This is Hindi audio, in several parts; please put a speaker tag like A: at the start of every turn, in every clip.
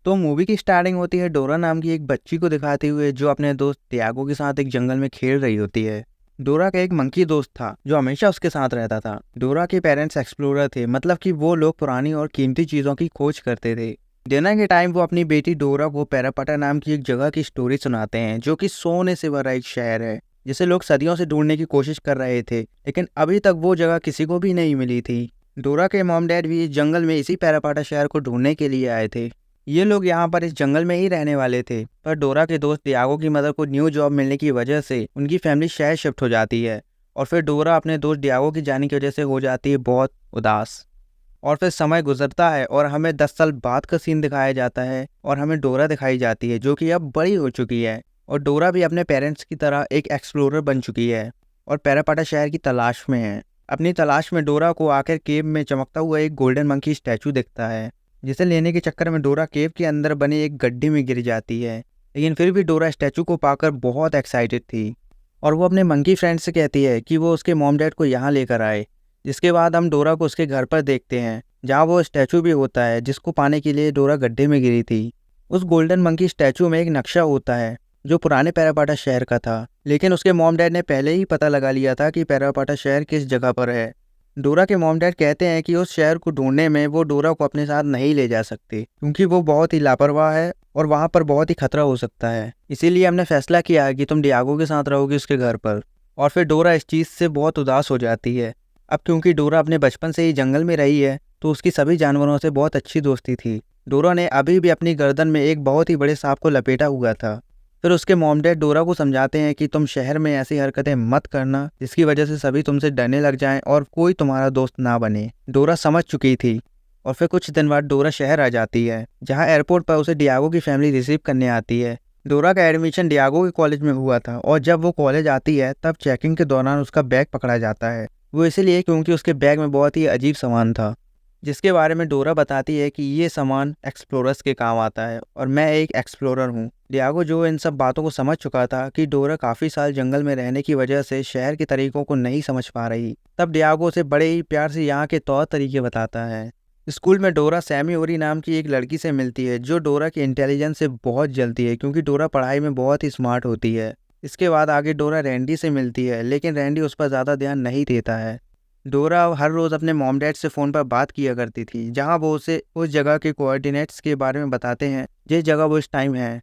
A: तो मूवी की स्टार्टिंग होती है डोरा नाम की एक बच्ची को दिखाते हुए जो अपने दोस्त तियागो के साथ एक जंगल में खेल रही होती है। डोरा का एक मंकी दोस्त था जो हमेशा उसके साथ रहता था। डोरा के पेरेंट्स एक्सप्लोरर थे, मतलब कि वो लोग पुरानी और कीमती चीजों की खोज करते थे। डिनर के टाइम वो अपनी बेटी डोरा को पैरापाटा नाम की एक जगह की स्टोरी सुनाते हैं जो कि सोने से भरा एक शहर है जिसे लोग सदियों से ढूंढने की कोशिश कर रहे थे, लेकिन अभी तक वो जगह किसी को भी नहीं मिली थी। डोरा के मॉम डैड भी इस जंगल में इसी पैरापाटा शहर को ढूंढने के लिए आए थे। ये लोग यहाँ पर इस जंगल में ही रहने वाले थे, पर डोरा के दोस्त डियागो की मदर को न्यू जॉब मिलने की वजह से उनकी फैमिली शहर शिफ्ट हो जाती है। और फिर डोरा अपने दोस्त डियागो की जाने की वजह से हो जाती है बहुत उदास। और फिर समय गुजरता है और हमें 10 साल बाद का सीन दिखाया जाता है और हमें डोरा दिखाई जाती है जो कि अब बड़ी हो चुकी है। और डोरा भी अपने पेरेंट्स की तरह एक एक्सप्लोरर बन चुकी है और पैरापाटा शहर की तलाश में है। अपनी तलाश में डोरा को आखिर केव में चमकता हुआ एक गोल्डन मंकी स्टैचू दिखता है, जिसे लेने के चक्कर में डोरा केव के अंदर बने एक गड्ढे में गिर जाती है। लेकिन फिर भी डोरा स्टैचू को पाकर बहुत एक्साइटेड थी और वो अपने मंकी फ्रेंड से कहती है कि वो उसके मॉम डैड को यहाँ लेकर आए। जिसके बाद हम डोरा को उसके घर पर देखते हैं जहाँ वो स्टैचू भी होता है जिसको पाने के लिए डोरा गड्ढे में गिरी थी। उस गोल्डन मंकी स्टैचू में एक नक्शा होता है जो पुराने पैरापाटा शहर का था, लेकिन उसके मॉम डैड ने पहले ही पता लगा लिया था कि पैरापाटा शहर किस जगह पर है। डोरा के मॉम डैड कहते हैं कि उस शहर को ढूंढने में वो डोरा को अपने साथ नहीं ले जा सकते क्योंकि वो बहुत ही लापरवाह है और वहाँ पर बहुत ही खतरा हो सकता है। इसीलिए हमने फैसला किया कि तुम डियागो के साथ रहोगे उसके घर पर। और फिर डोरा इस चीज़ से बहुत उदास हो जाती है। अब क्योंकि डोरा अपने बचपन से ही जंगल में रही है तो उसकी सभी जानवरों से बहुत अच्छी दोस्ती थी। डोरा ने अभी भी अपनी गर्दन में एक बहुत ही बड़े सांप को लपेटा हुआ था। फिर उसके मॉम डैड डोरा को समझाते हैं कि तुम शहर में ऐसी हरकतें मत करना जिसकी वजह से सभी तुमसे डरने लग जाएं और कोई तुम्हारा दोस्त ना बने। डोरा समझ चुकी थी और फिर कुछ दिन बाद डोरा शहर आ जाती है जहां एयरपोर्ट पर उसे डियागो की फैमिली रिसीव करने आती है। डोरा का एडमिशन डियागो के कॉलेज में हुआ था और जब वो कॉलेज आती है तब चेकिंग के दौरान उसका बैग पकड़ा जाता है। वो इसलिए क्योंकि उसके बैग में बहुत ही अजीब सामान था जिसके बारे में डोरा बताती है कि ये सामान एक्सप्लोरर्स के काम आता है और मैं एक एक्सप्लोरर हूँ। डियागो जो इन सब बातों को समझ चुका था कि डोरा काफ़ी साल जंगल में रहने की वजह से शहर के तरीकों को नहीं समझ पा रही, तब डियागो उसे बड़े ही प्यार से यहाँ के तौर तरीके बताता है। स्कूल में डोरा सैमी ओरी नाम की एक लड़की से मिलती है जो डोरा की इंटेलिजेंस से बहुत जलती है क्योंकि डोरा पढ़ाई में बहुत ही स्मार्ट होती है। इसके बाद आगे डोरा रैंडी से मिलती है, लेकिन रैंडी उस पर ज़्यादा ध्यान नहीं देता है। डोरा हर रोज़ अपने मॉम डैड से फ़ोन पर बात किया करती थी जहां वो उसे उस जगह के कोऑर्डिनेट्स के बारे में बताते हैं जिस जगह वो इस टाइम है।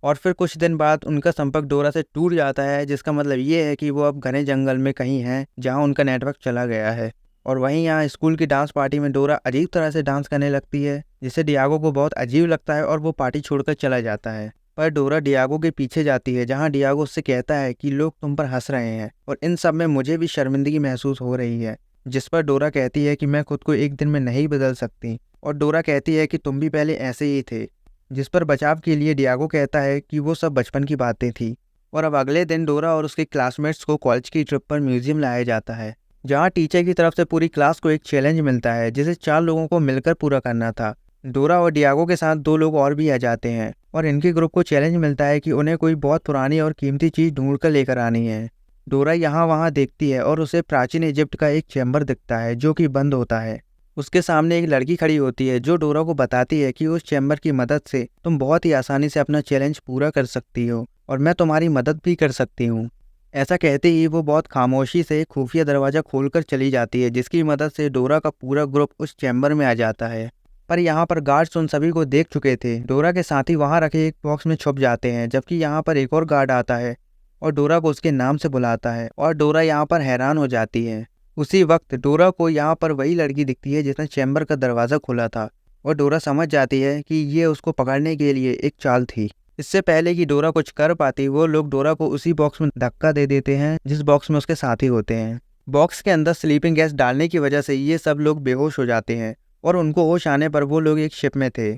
A: और फिर कुछ दिन बाद उनका संपर्क डोरा से टूट जाता है, जिसका मतलब ये है कि वो अब घने जंगल में कहीं हैं जहां उनका नेटवर्क चला गया है। और वहीं यहाँ स्कूल की डांस पार्टी में डोरा अजीब तरह से डांस करने लगती है जिससे डियागो को बहुत अजीब लगता है और वो पार्टी छोड़कर चला जाता है। पर डोरा डियागो के पीछे जाती है जहाँ डियागो उससे कहता है कि लोग तुम पर हंस रहे हैं और इन सब में मुझे भी शर्मिंदगी महसूस हो रही है। जिस पर डोरा कहती है कि मैं खुद को एक दिन में नहीं बदल सकती और डोरा कहती है कि तुम भी पहले ऐसे ही थे। जिस पर बचाव के लिए डियागो कहता है कि वो सब बचपन की बातें थी। और अब अगले दिन डोरा और उसके क्लासमेट्स को कॉलेज की ट्रिप पर म्यूजियम लाया जाता है जहाँ टीचर की तरफ से पूरी क्लास को एक चैलेंज मिलता है जिसे 4 लोगों को मिलकर पूरा करना था। डोरा और डियागो के साथ 2 लोग और भी आ जाते हैं और इनके ग्रुप को चैलेंज मिलता है कि उन्हें कोई बहुत पुरानी और कीमती चीज़ ढूंढ कर लेकर आनी है। डोरा यहाँ वहाँ देखती है और उसे प्राचीन इजिप्ट का एक चैम्बर दिखता है जो कि बंद होता है। उसके सामने एक लड़की खड़ी होती है जो डोरा को बताती है कि उस चैम्बर की मदद से तुम बहुत ही आसानी से अपना चैलेंज पूरा कर सकती हो और मैं तुम्हारी मदद भी कर सकती हूँ। ऐसा कहते ही वो बहुत खामोशी से खुफिया दरवाज़ा खोलकर चली जाती है जिसकी मदद से डोरा का पूरा ग्रुप उस चैम्बर में आ जाता है। पर यहाँ पर गार्ड्स उन सभी को देख चुके थे। डोरा के साथी वहाँ रखे एक बॉक्स में छुप जाते हैं जबकि यहाँ पर एक और गार्ड आता है और डोरा को उसके नाम से बुलाता है और डोरा यहाँ पर हैरान हो जाती है। उसी वक्त डोरा को यहाँ पर वही लड़की दिखती है जिसने चैम्बर का दरवाज़ा खोला था और डोरा समझ जाती है कि ये उसको पकड़ने के लिए एक चाल थी। इससे पहले कि डोरा कुछ कर पाती वो लोग डोरा को उसी बॉक्स में धक्का दे देते हैं जिस बॉक्स में उसके साथी होते हैं। बॉक्स के अंदर स्लीपिंग गैस डालने की वजह से ये सब लोग बेहोश हो जाते हैं और उनको होश आने पर वो लोग एक शिप में थे।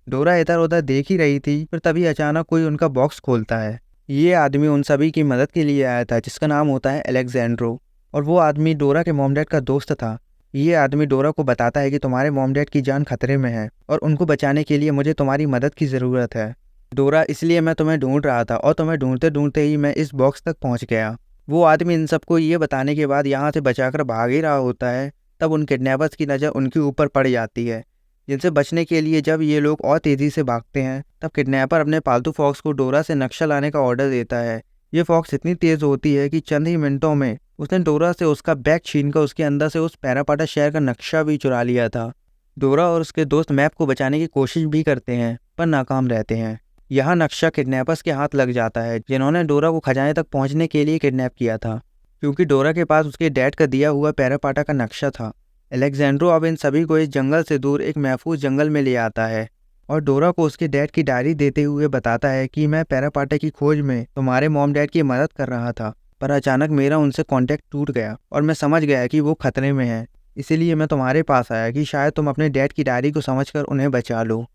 A: डोरा इधर उधर देख ही रही थी, फिर तभी अचानक कोई उनका बॉक्स खोलता है। ये आदमी उन सभी की मदद के लिए आया था जिसका नाम होता है एलेक्जेंड्रो और वो आदमी डोरा के मॉम डैड का दोस्त था। ये आदमी डोरा को बताता है कि तुम्हारे मॉम डैड की जान खतरे में है और उनको बचाने के लिए मुझे तुम्हारी मदद की ज़रूरत है। डोरा, इसलिए मैं तुम्हें ढूंढ रहा था और तुम्हें ढूंढते ढूंढते ही मैं इस बॉक्स तक पहुंच गया। वो आदमी इन सबको ये बताने के बाद यहाँ से बचाकर भाग ही रहा होता है, तब उन किडनैपर्स की नज़र उनके ऊपर पड़ जाती है जिनसे बचने के लिए जब ये लोग और तेज़ी से भागते हैं, तब किडनैपर अपने पालतू फॉक्स को डोरा से नक्शा लाने का ऑर्डर देता है। ये फॉक्स इतनी तेज़ होती है कि चंद ही मिनटों में उसने डोरा से उसका बैग छीनकर उसके अंदर से उस पैरापाटा शहर का नक्शा भी चुरा लिया था। डोरा और उसके दोस्त मैप को बचाने की कोशिश भी करते हैं, पर नाकाम रहते हैं। यहाँ नक्शा किडनैपर्स के हाथ लग जाता है, जिन्होंने डोरा को खजाने तक पहुंचने के लिए किडनैप किया था। क्योंकि डोरा के पास उसके डैड का दिया हुआ पैरापाटा का नक्शा था, अलेक्जेंड्रो अब इन सभी को इस जंगल से दूर एक महफूज जंगल में ले आता है और डोरा को उसके डैड की डायरी देते हुए बताता है कि मैं पैरापाटा की खोज में तुम्हारे मॉम डैड की मदद कर रहा था, पर अचानक मेरा उनसे कांटेक्ट टूट गया और मैं समझ गया कि वो खतरे में है। इसीलिए मैं तुम्हारे पास आया कि शायद तुम अपने डैड की डायरी को समझकर उन्हें बचा लो।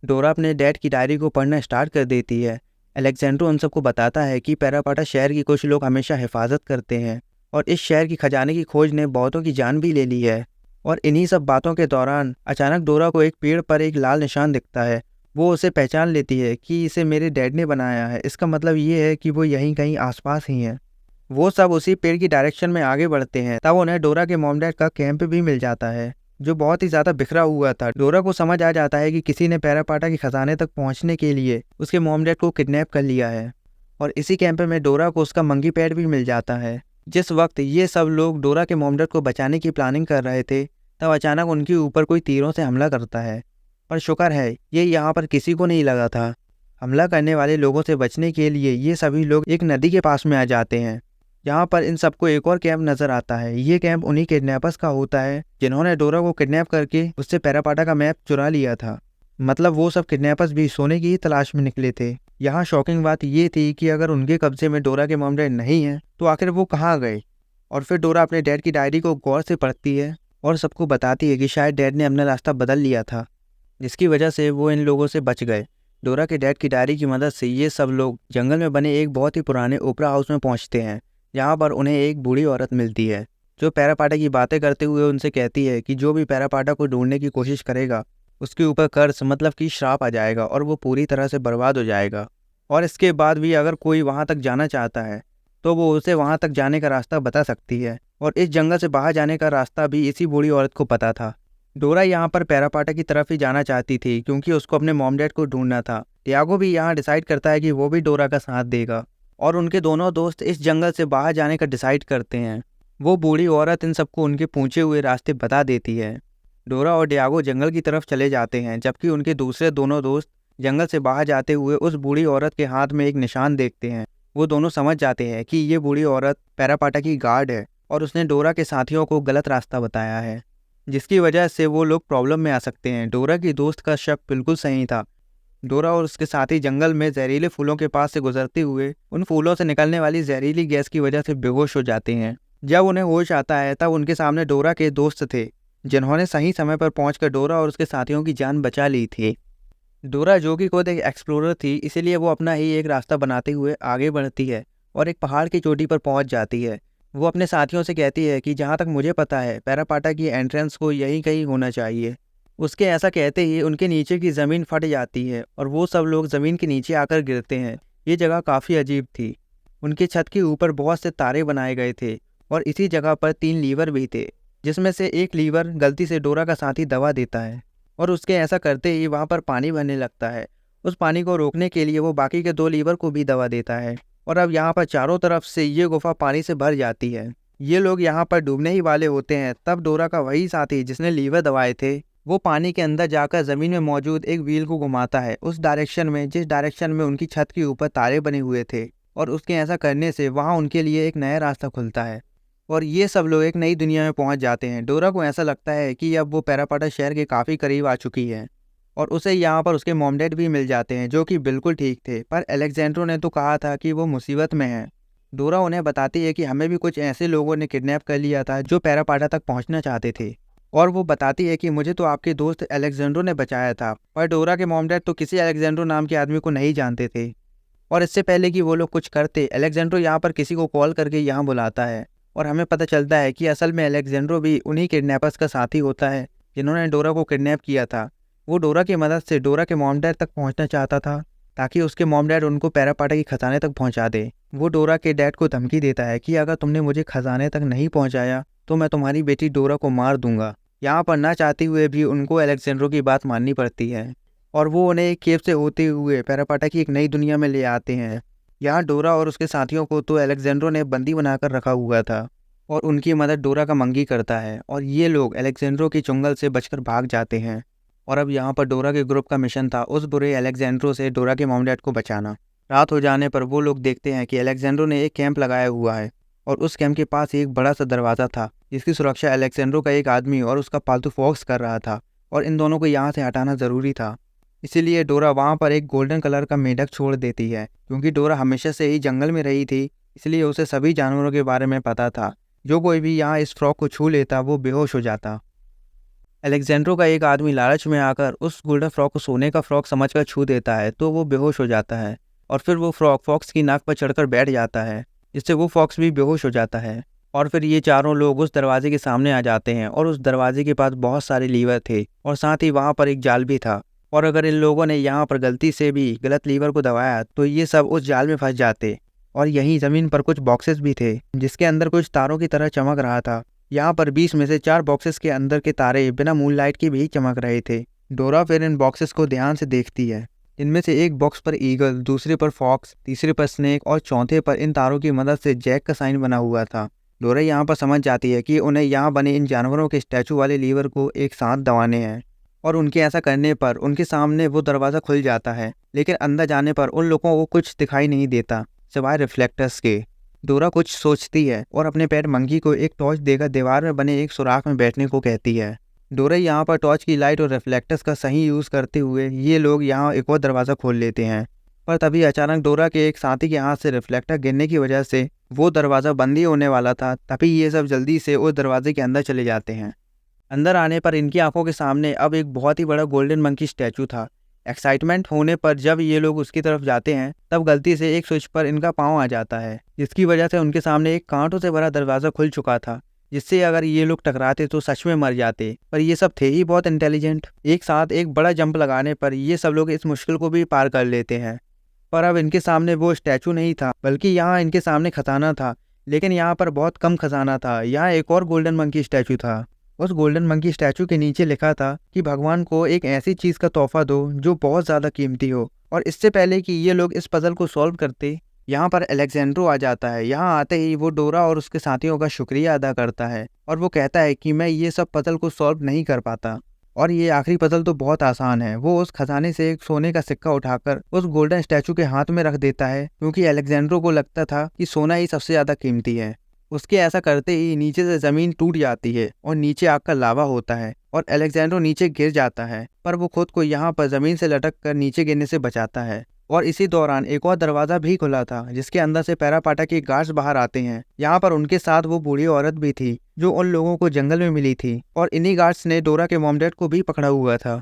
A: डोरा अपने डैड की डायरी को पढ़ना स्टार्ट कर देती है। अलेक्जेंड्रो उन सबको बताता है कि पैरापाटा शहर की कुछ लोग हमेशा हिफाजत करते हैं और इस शहर की खजाने की खोज ने बहुतों की जान भी ले ली है। और इन्हीं सब बातों के दौरान अचानक डोरा को एक पेड़ पर एक लाल निशान दिखता है। वो उसे पहचान लेती है कि इसे मेरे डैड ने बनाया है, इसका मतलब ये है कि वो यहीं कहीं आसपास ही हैं। वो सब उसी पेड़ की डायरेक्शन में आगे बढ़ते हैं, तब उन्हें डोरा के मॉम डैड का कैंप भी मिल जाता है, जो बहुत ही ज़्यादा बिखरा हुआ था। डोरा को समझ आ जाता है कि किसी ने पैरापाटा के खजाने तक पहुंचने के लिए उसके मॉम डैड को किडनैप कर लिया है। और इसी कैंप में डोरा को उसका मंकी पैड भी मिल जाता है। जिस वक्त ये सब लोग डोरा के मॉम डैड को बचाने की प्लानिंग कर रहे थे, तब अचानक उनके ऊपर कोई तीरों से हमला करता है। पर शुक्र है ये यहाँ पर किसी को नहीं लगा था। हमला करने वाले लोगों से बचने के लिए ये सभी लोग एक नदी के पास में आ जाते हैं। यहाँ पर इन सबको एक और कैंप नजर आता है। ये कैंप उन्हीं किडनैपर्स का होता है जिन्होंने डोरा को किडनैप करके उससे पैरापाटा का मैप चुरा लिया था। मतलब वो सब किडनैपर्स भी सोने की ही तलाश में निकले थे। यहाँ शॉकिंग बात ये थी कि अगर उनके कब्जे में डोरा के मॉम डैड नहीं है, तो आखिर वो कहाँ गए। और फिर डोरा अपने डैड की डायरी को गौर से पढ़ती है और सबको बताती है कि शायद डैड ने अपना रास्ता बदल लिया था, जिसकी वजह से वो इन लोगों से बच गए। डोरा के डैड की डायरी की मदद से ये सब लोग जंगल में बने एक बहुत ही पुराने ओपरा हाउस में पहुंचते हैं, जहाँ पर उन्हें एक बूढ़ी औरत मिलती है, जो पैरापाटा की बातें करते हुए उनसे कहती है कि जो भी पैरापाटा को ढूंढने की कोशिश करेगा, उसके ऊपर कर्ज मतलब कि श्राप आ जाएगा और वो पूरी तरह से बर्बाद हो जाएगा। और इसके बाद भी अगर कोई वहाँ तक जाना चाहता है, तो वो उसे वहाँ तक जाने का रास्ता बता सकती है। और इस जंगल से बाहर जाने का रास्ता भी इसी बूढ़ी औरत को पता था। डोरा यहाँ पर पैरापाटा की तरफ ही जाना चाहती थी, क्योंकि उसको अपने मॉम डैड को ढूंढना था। टियागो भी यहाँ डिसाइड करता है कि वो भी डोरा का साथ देगा और उनके दोनों दोस्त इस जंगल से बाहर जाने का डिसाइड करते हैं। वो बूढ़ी औरत इन सबको उनके पूछे हुए रास्ते बता देती है। डोरा और डियागो जंगल की तरफ चले जाते हैं, जबकि उनके दूसरे दोनों दोस्त जंगल से बाहर जाते हुए उस बूढ़ी औरत के हाथ में एक निशान देखते हैं। वो दोनों समझ जाते हैं कि ये बूढ़ी औरत पैरापाटा की गार्ड है और उसने डोरा के साथियों को गलत रास्ता बताया है, जिसकी वजह से वो लोग प्रॉब्लम में आ सकते हैं। डोरा की दोस्त का शक बिल्कुल सही था। डोरा और उसके साथी जंगल में जहरीले फूलों के पास से गुजरते हुए उन फूलों से निकलने वाली जहरीली गैस की वजह से बेहोश हो जाते हैं। जब उन्हें होश आता है, तब उनके सामने डोरा के दोस्त थे, जिन्होंने सही समय पर पहुंचकर डोरा और उसके साथियों की जान बचा ली थी। डोरा, जो कि खुद एक एक्सप्लोरर थी, इसीलिए वो अपना ही एक रास्ता बनाते हुए आगे बढ़ती है और एक पहाड़ की चोटी पर पहुंच जाती है। वो अपने साथियों से कहती है कि जहाँ तक मुझे पता है, पैरापाटा की एंट्रेंस को यहीं कहीं होना चाहिए। उसके ऐसा कहते ही उनके नीचे की ज़मीन फट जाती है और वो सब लोग ज़मीन के नीचे आकर गिरते हैं। ये जगह काफ़ी अजीब थी। उनकी छत के ऊपर बहुत से तारे बनाए गए थे और इसी जगह पर 3 लीवर भी थे, जिसमें से एक लीवर गलती से डोरा का साथी दबा देता है और उसके ऐसा करते ही वहाँ पर पानी बहने लगता है। उस पानी को रोकने के लिए वो बाकी के 2 लीवर को भी दबा देता है और अब यहाँ पर चारों तरफ से ये गुफा पानी से भर जाती है। ये लोग यहाँ पर डूबने ही वाले होते हैं, तब डोरा का वही साथी जिसने लीवर दबाए थे, वो पानी के अंदर जाकर ज़मीन में मौजूद एक व्हील को घुमाता है उस डायरेक्शन में जिस डायरेक्शन में उनकी छत के ऊपर तारे बने हुए थे। और उसके ऐसा करने से वहाँ उनके लिए एक नया रास्ता खुलता है और ये सब लोग एक नई दुनिया में पहुँच जाते हैं। डोरा को ऐसा लगता है कि अब वो पैरापाटा शहर के काफ़ी करीब आ चुकी है और उसे यहाँ पर उसके मॉम डैड भी मिल जाते हैं, जो कि बिल्कुल ठीक थे। पर अलेक्जेंड्रो ने तो कहा था कि वो मुसीबत में है। डोरा उन्हें बताती है कि हमें भी कुछ ऐसे लोगों ने किडनैप कर लिया था जो पैरापाटा तक पहुँचना चाहते थे। और वो बताती है कि मुझे तो आपके दोस्त अलेक्जेंड्रो ने बचाया था। पर डोरा के मॉम डैड तो किसी अलेक्जेंड्रो नाम के आदमी को नहीं जानते थे। और इससे पहले कि वो लोग कुछ करते, अलेक्जेंड्रो यहाँ पर किसी को कॉल करके यहाँ बुलाता है और हमें पता चलता है कि असल में अलेक्जेंड्रो भी उन्हीं किडनैपर्स का साथी होता है जिन्होंने डोरा को किडनैप किया था। वो डोरा की मदद से डोरा के मॉम डैड तक पहुँचना चाहता था, ताकि उसके मॉम डैड उनको पैरापाटा की खजाने तक पहुँचा दे। वो डोरा के डैड को धमकी देता है कि अगर तुमने मुझे खजाने तक नहीं पहुँचाया तो मैं तुम्हारी बेटी डोरा को मार दूंगा। यहाँ पर ना चाहते हुए भी उनको अलेक्जेंड्रो की बात माननी पड़ती है और वो उन्हें एक केव से होते हुए पैरापाटा की एक नई दुनिया में ले आते हैं। यहाँ डोरा और उसके साथियों को तो अलेक्जेंड्रो ने बंदी बनाकर रखा हुआ था और उनकी मदद डोरा का मंकी करता है और ये लोग अलेक्जेंड्रो की चुंगल से बचकर भाग जाते हैं। और अब यहाँ पर डोरा के ग्रुप का मिशन था उस बुरे अलेक्जेंड्रो से डोरा के मॉम डैड को बचाना। रात हो जाने पर वो लोग देखते हैं कि अलेक्जेंड्रो ने एक कैंप लगाया हुआ है और उस कैंप के पास एक बड़ा सा दरवाज़ा था जिसकी सुरक्षा अलेक्जेंड्रो का एक आदमी और उसका पालतू फॉक्स कर रहा था और इन दोनों को यहाँ से हटाना ज़रूरी था। इसीलिए डोरा वहाँ पर एक गोल्डन कलर का मेढक छोड़ देती है क्योंकि डोरा हमेशा से ही जंगल में रही थी, इसलिए उसे सभी जानवरों के बारे में पता था। जो कोई भी यहाँ इस फ्रॉक को छू लेता वो बेहोश हो जाता। अलेक्जेंड्रो का एक आदमी लालच में आकर उस गोल्डन फ्रॉक को सोने का फ्रॉक समझकर छू देता है तो वो बेहोश हो जाता है और फिर वो फ्रॉक फॉक्स की नाक पर चढ़कर बैठ जाता है जिससे वो फॉक्स भी बेहोश हो जाता है। और फिर ये चारों लोग उस दरवाजे के सामने आ जाते हैं और उस दरवाजे के पास बहुत सारे लीवर थे और साथ ही वहाँ पर एक जाल भी था और अगर इन लोगों ने यहाँ पर गलती से भी गलत लीवर को दबाया तो ये सब उस जाल में फंस जाते। और यहीं ज़मीन पर कुछ बॉक्सेस भी थे जिसके अंदर कुछ तारों की तरह चमक रहा था। यहाँ पर 20 में से 4 बॉक्सेस के अंदर के तारे बिना मूनलाइट के भी चमक रहे थे। डोरा फिर इन बॉक्सेस को ध्यान से देखती है। इनमें से एक बॉक्स पर ईगल, दूसरे पर फॉक्स, तीसरे पर स्नेक और चौथे पर इन तारों की मदद से जैक का साइन बना हुआ था। डोरा यहाँ पर समझ जाती है कि उन्हें यहाँ बने इन जानवरों के स्टैचू वाले लीवर को एक साथ दबाने हैं और उनके ऐसा करने पर उनके सामने वो दरवाज़ा खुल जाता है, लेकिन अंदर जाने पर उन लोगों को कुछ दिखाई नहीं देता सिवाय रिफ्लेक्टर्स के। डोरा कुछ सोचती है और अपने पेट मंकी को एक टॉर्च देकर दीवार में बने एक सुराख में बैठने को कहती है। डोरा यहाँ पर टॉर्च की लाइट और रिफ्लेक्टर्स का सही यूज़ करते हुए ये लोग यहाँ एक और दरवाज़ा खोल लेते हैं, पर तभी अचानक डोरा के एक साथी के हाथ से रिफ्लेक्टर गिरने की वजह से वो दरवाज़ा बंद ही होने वाला था। तभी ये सब जल्दी से उस दरवाजे के अंदर चले जाते हैं। अंदर आने पर इनकी आंखों के सामने अब एक बहुत ही बड़ा गोल्डन मंकी स्टैचू था। एक्साइटमेंट होने पर जब ये लोग उसकी तरफ जाते हैं तब गलती से एक स्विच पर इनका पाँव आ जाता है जिसकी वजह से उनके सामने एक कांटों से भरा दरवाज़ा खुल चुका था जिससे अगर ये लोग टकराते तो सच में मर जाते। पर ये सब थे ही बहुत इंटेलिजेंट, एक साथ एक बड़ा जंप लगाने पर ये सब लोग इस मुश्किल को भी पार कर लेते हैं। पर अब इनके सामने वो स्टैचू नहीं था बल्कि यहाँ इनके सामने खजाना था, लेकिन यहाँ पर बहुत कम खजाना था। यहाँ एक और गोल्डन मंकी स्टैचू था। उस गोल्डन मंकी स्टैचू के नीचे लिखा था कि भगवान को एक ऐसी चीज़ का तोहफा दो जो बहुत ज़्यादा कीमती हो। और इससे पहले कि ये लोग इस पजल को सॉल्व करते, यहाँ पर अलेक्जेंड्रो आ जाता है। यहाँ आते ही वो डोरा और उसके साथियों का शुक्रिया अदा करता है और वो कहता है कि मैं ये सब पजल को सॉल्व नहीं कर पाता और ये आखिरी पजल तो बहुत आसान है। वो उस खजाने से एक सोने का सिक्का उठाकर उस गोल्डन स्टैचू के हाथ में रख देता है क्योंकि अलेक्जेंड्रो को लगता था कि सोना ही सबसे ज़्यादा कीमती है। उसके ऐसा करते ही नीचे से ज़मीन टूट जाती है और नीचे आग का लावा होता है और अलेक्जेंड्रो नीचे गिर जाता है, पर वो खुद को यहाँ पर ज़मीन से लटक कर नीचे गिरने से बचाता है। और इसी दौरान एक और दरवाज़ा भी खुला था जिसके अंदर से पैरापाटा के गार्ड्स बाहर आते हैं। यहाँ पर उनके साथ वो बूढ़ी औरत भी थी जो उन लोगों को जंगल में मिली थी और इन्हीं गार्ड्स ने डोरा के मॉम डैड को भी पकड़ा हुआ था।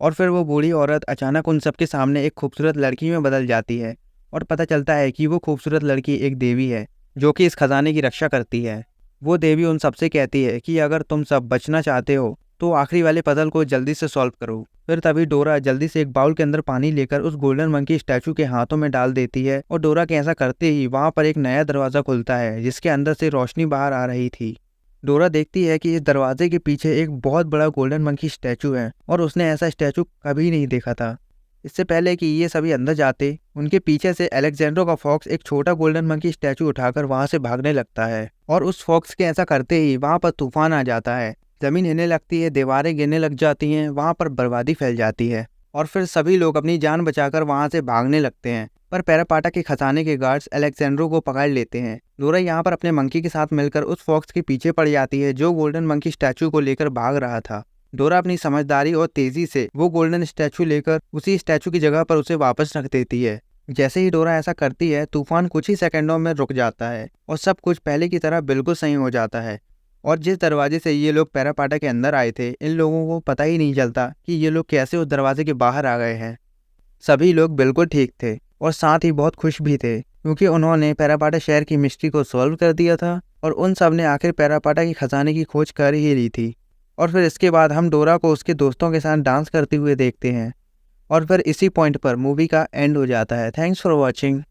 A: और फिर वो बूढ़ी औरत अचानक उन सबके सामने एक खूबसूरत लड़की में बदल जाती है और पता चलता है कि वो खूबसूरत लड़की एक देवी है जो कि इस खजाने की रक्षा करती है। वो देवी उन सबसे कहती है कि अगर तुम सब बचना चाहते हो तो आखिरी वाले पजल को जल्दी से सॉल्व करो। फिर तभी डोरा जल्दी से एक बाउल के अंदर पानी लेकर उस गोल्डन मंकी स्टैचू के हाथों में डाल देती है और डोरा के ऐसा करते ही वहाँ पर एक नया दरवाज़ा खुलता है जिसके अंदर से रोशनी बाहर आ रही थी। डोरा देखती है कि इस दरवाजे के पीछे एक बहुत बड़ा गोल्डन मंकी स्टैचू है और उसने ऐसा स्टैचू कभी नहीं देखा था। इससे पहले कि ये सभी अंदर जाते, उनके पीछे से अलेक्जेंड्रो का फॉक्स एक छोटा गोल्डन मंकी स्टैचू उठाकर वहां से भागने लगता है और उस फॉक्स के ऐसा करते ही वहां पर तूफान आ जाता है। जमीन हिलने लगती है, दीवारें गिरने लग जाती हैं, वहां पर बर्बादी फैल जाती है और फिर सभी लोग अपनी जान बचाकर वहां से भागने लगते हैं। पर पैरापाटा के खजाने के गार्ड्स अलेक्जेंड्रो को पकड़ लेते हैं। डोरा यहाँ पर अपने मंकी के साथ मिलकर उस फॉक्स के पीछे पड़ जाती है जो गोल्डन मंकी स्टैचू को लेकर भाग रहा था। डोरा अपनी समझदारी और तेजी से वो गोल्डन स्टैचू लेकर उसी स्टैचू की जगह पर उसे वापस रख देती है। जैसे ही डोरा ऐसा करती है, तूफान कुछ ही सेकंडों में रुक जाता है और सब कुछ पहले की तरह बिल्कुल सही हो जाता है। और जिस दरवाजे से ये लोग पैरापाटा के अंदर आए थे, इन लोगों को पता ही नहीं चलता कि ये लोग कैसे उस दरवाजे के बाहर आ गए हैं। सभी लोग बिल्कुल ठीक थे और साथ ही बहुत खुश भी थे क्योंकि उन्होंने पैरापाटा शहर की मिस्ट्री को सॉल्व कर दिया था और उन सब ने आखिर पैरापाटा की खजाने की खोज कर ही ली थी। और फिर इसके बाद हम डोरा को उसके दोस्तों के साथ डांस करते हुए देखते हैं और फिर इसी पॉइंट पर मूवी का एंड हो जाता है। Thanks for watching.